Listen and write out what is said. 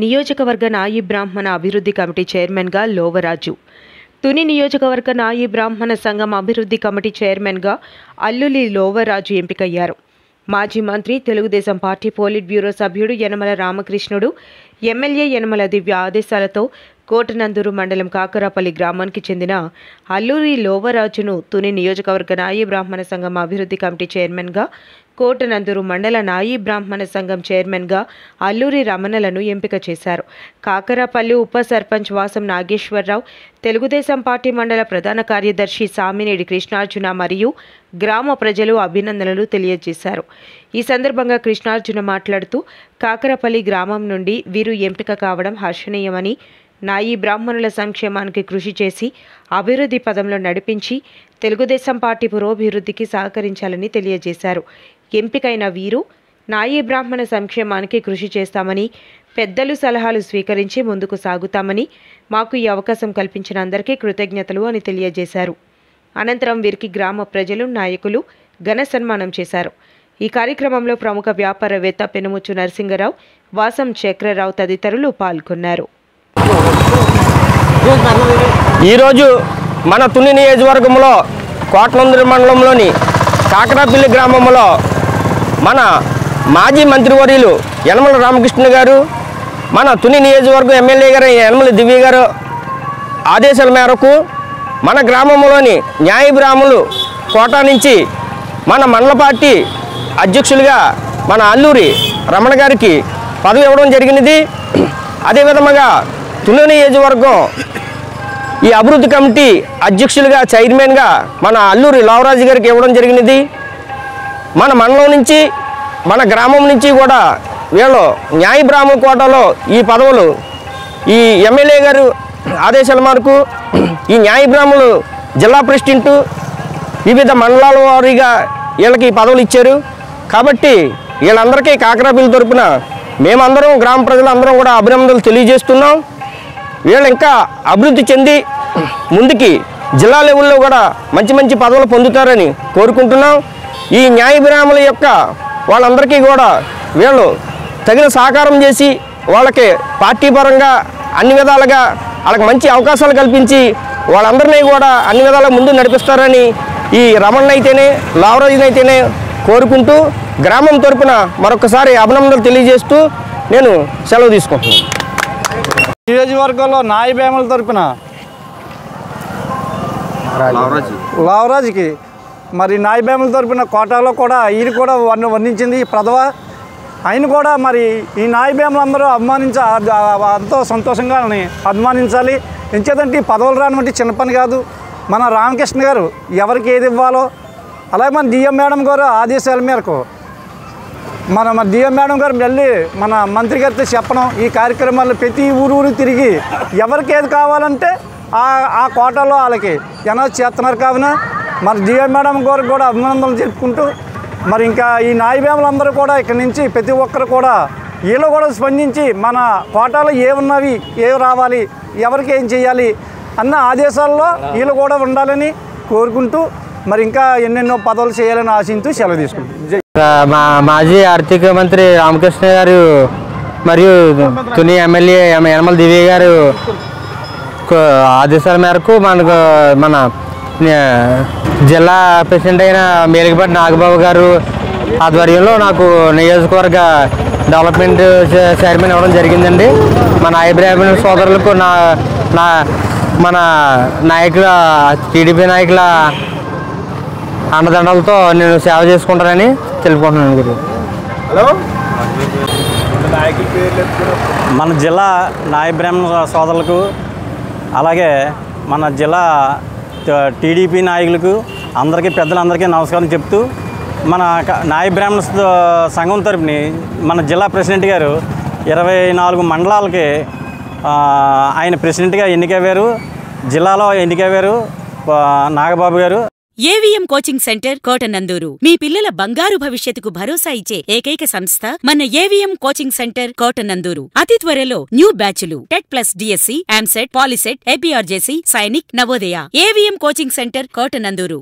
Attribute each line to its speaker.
Speaker 1: నియోజకవర్గ నాయి బ్రాహ్మణ అభివృద్ధి కమిటీ చైర్మన్గా లోవరాజు, తుని నియోజకవర్గ నాయి బ్రాహ్మణ సంఘం అభివృద్ధి కమిటీ చైర్మన్గా అల్లులి లోవరాజు ఎంపికయ్యారు. మాజీ మంత్రి, తెలుగుదేశం పార్టీ పోలిట్ బ్యూరో సభ్యుడు యనమల రామకృష్ణుడు, ఎమ్మెల్యే యనమల దివ్య ఆదేశాలతో కోటనందూరు మండలం కాకరాపల్లి గ్రామానికి చెందిన అల్లూరి లోవరాజును తుని నియోజకవర్గ నాయి బ్రాహ్మణ సంఘం అభివృద్ధి కమిటీ చైర్మన్గా, కోటనందూరు మండల నాయి బ్రాహ్మణ సంఘం చైర్మన్గా అల్లూరి రమణలను ఎంపిక చేశారు. కాకరాపల్లి ఉప సర్పంచ్ వాసం నాగేశ్వరరావు, తెలుగుదేశం పార్టీ మండల ప్రధాన కార్యదర్శి సామినేడి కృష్ణార్జున మరియు గ్రామ ప్రజలు అభినందనలు తెలియజేశారు. ఈ సందర్భంగా కృష్ణార్జున మాట్లాడుతూ, కాకరాపల్లి గ్రామం నుండి వీరు ఎంపిక కావడం హర్షణీయమని, నాయి బ్రాహ్మణుల సంక్షేమానికి కృషి చేసి అభివృద్ధి పదంలో నడిపించి తెలుగుదేశం పార్టీ పురోభివృద్ధికి సహకరించాలని తెలియజేశారు. ఎంపికైన వీరు నాయి బ్రాహ్మణ సంక్షేమానికి కృషి చేస్తామని, పెద్దలు సలహాలు స్వీకరించి ముందుకు సాగుతామని, మాకు ఈ అవకాశం కల్పించిన అందరికీ కృతజ్ఞతలు అని తెలియజేశారు. అనంతరం వీరికి గ్రామ ప్రజలు, నాయకులు ఘన సన్మానం చేశారు. ఈ కార్యక్రమంలో ప్రముఖ వ్యాపారవేత్త పెనుముచ్చు నరసింగరావు, వాసం చక్రరావు తదితరులు పాల్గొన్నారు.
Speaker 2: ఈరోజు మన తుని నియోజకవర్గంలో కోటనందూరు మండలంలోని కాకరాపల్లి గ్రామంలో మన మాజీ మంత్రివర్యులు యనమల రామకృష్ణ గారు, మన తుని నియోజకవర్గం ఎమ్మెల్యే గారు యనమల దివ్య గారు ఆదేశాల మేరకు మన గ్రామంలోని న్యాయ బ్రాహ్మణులు కోట నుంచి మన మండల పార్టీ అధ్యక్షులుగా మన అల్లూరి రమణ గారికి పదవి ఇవ్వడం జరిగినది. అదేవిధంగా తుని నియోజకవర్గం ఈ అభివృద్ధి కమిటీ అధ్యక్షులుగా, చైర్మన్గా మన అల్లూరి లోవరాజు గారికి ఇవ్వడం జరిగినది. మన మండలం నుంచి, మన గ్రామం నుంచి కూడా వీళ్ళు న్యాయ బ్రాహ్మణ కోటాలో ఈ పదవులు ఈ ఎమ్మెల్యే గారు ఆదేశాల మేరకు ఈ న్యాయ బ్రాహ్మణులు జిల్లా ప్రెసిడెంటు వివిధ మండలాల వారీగా వీళ్ళకి ఈ పదవులు ఇచ్చారు. కాబట్టి వీళ్ళందరికీ కాకరాపల్లి తరపున మేమందరం, గ్రామ ప్రజలందరం కూడా అభినందనలు తెలియజేస్తున్నాం. వీళ్ళు ఇంకా అభివృద్ధి చెంది ముందుకి జిల్లా లెవెల్లో కూడా మంచి మంచి పదవులు పొందుతారని కోరుకుంటున్నాం. ఈ న్యాయ బ్రాహ్మణుల యొక్క వాళ్ళందరికీ కూడా వీళ్ళు తగిన సహకారం చేసి వాళ్ళకి పార్టీ పరంగా అన్ని విధాలుగా వాళ్ళకి మంచి అవకాశాలు కల్పించి వాళ్ళందరినీ కూడా అన్ని విధాలుగా ముందు నడిపిస్తారని ఈ రమణ అయితేనే, లావరాజునైతేనే కోరుకుంటూ గ్రామం తరపున మరొకసారి అభినందనలు తెలియజేస్తూ నేను సెలవు తీసుకుంటున్నాను.
Speaker 3: నియోజకవర్గంలో నాయ బ్రాహ్మణుల తరపున లావరాజుకి మరి నాయ బ్రాహ్మణుల తరపున కోటాలో కూడా ఈయన కూడా వర్ణించింది ప్రథమ. ఆయన కూడా మరి ఈ నాయ బ్రాహ్మణులందరూ ఎంతో సంతోషంగా అభిమానించాలి. ఎంచేతంటే ఈ పదవులు రానివంటి చిన్న పని కాదు. మన రామకృష్ణ గారు ఎవరికి ఏది ఇవ్వాలో, అలాగే మన డిఎం మేడం గారు ఆదేశాల మేరకు మన డిఎం మేడం గారు వెళ్ళి మన మంత్రి గారితో చెప్పడం, ఈ కార్యక్రమాల్లో ప్రతి ఊరు తిరిగి ఎవరికి ఏది కావాలంటే ఆ కోటాలో వాళ్ళకి అనౌన్స్ చేస్తున్నారు. కావున మన డిఎం మేడం గారికి కూడా అభినందనలు చెప్పుకుంటూ మరి ఇంకా ఈ నాయ బ్రాహ్మణులందరూ కూడా ఇక్కడి నుంచి ప్రతి ఒక్కరు కూడా వీళ్ళు కూడా స్పందించి మన కోటాలో ఏమున్నవి, ఏవి రావాలి, ఎవరికి ఏం చేయాలి అన్న ఆదేశాల్లో వీళ్ళు కూడా ఉండాలని కోరుకుంటూ మరి ఇంకా ఎన్నెన్నో పదవులు చేయాలని ఆశించూ సెలవు తీసుకుంటాం.
Speaker 2: మాజీ ఆర్థిక మంత్రి రామకృష్ణ గారు మరియు తుని ఎమ్మెల్యే యనమల దివ్య గారు ఆదేశాల మేరకు మన జిల్లా ప్రెసిడెంట్ అయిన మేలికపాటి నాగబాబు గారు ఆధ్వర్యంలో నాకు నియోజకవర్గ డెవలప్మెంట్ చైర్మన్ ఇవ్వడం జరిగిందండి. మన నాయ బ్రాహ్మణ సోదరులకు మన నాయకుల, టీడీపీ నాయకుల అండదండలతో నేను సేవ చేసుకుంటానని తెలుపుకుంటున్నాను. గురు
Speaker 3: మన జిల్లా నాయ బ్రాహ్మణ సోదరులకు, అలాగే మన జిల్లా టీడీపీ నాయకులకు, అందరికీ పెద్దలందరికీ నమస్కారం చెప్తూ, మన నాయ బ్రాహ్మణ సంఘం తరపుని మన జిల్లా ప్రెసిడెంట్ గారు 24 మండలాలకి ఆయన ప్రెసిడెంట్గా ఎన్నికయ్యారు. జిల్లాలో ఎన్నికయ్యారు నాగబాబు గారు.
Speaker 4: ఏవిఎం కోచింగ్ సెంటర్ కోటనందూరు మీ పిల్లల బంగారు భవిష్యత్తుకు భరోసా ఇచ్చే ఏకైక సంస్థ మన ఏవిఎం కోచింగ్ సెంటర్ కోటనందూరు. అతి త్వరలో న్యూ బ్యాచ్లు TET plus DSC, EAMCET, POLYCET, APRJC, Sainik, Navodaya. AVM coaching centre Kotananduru.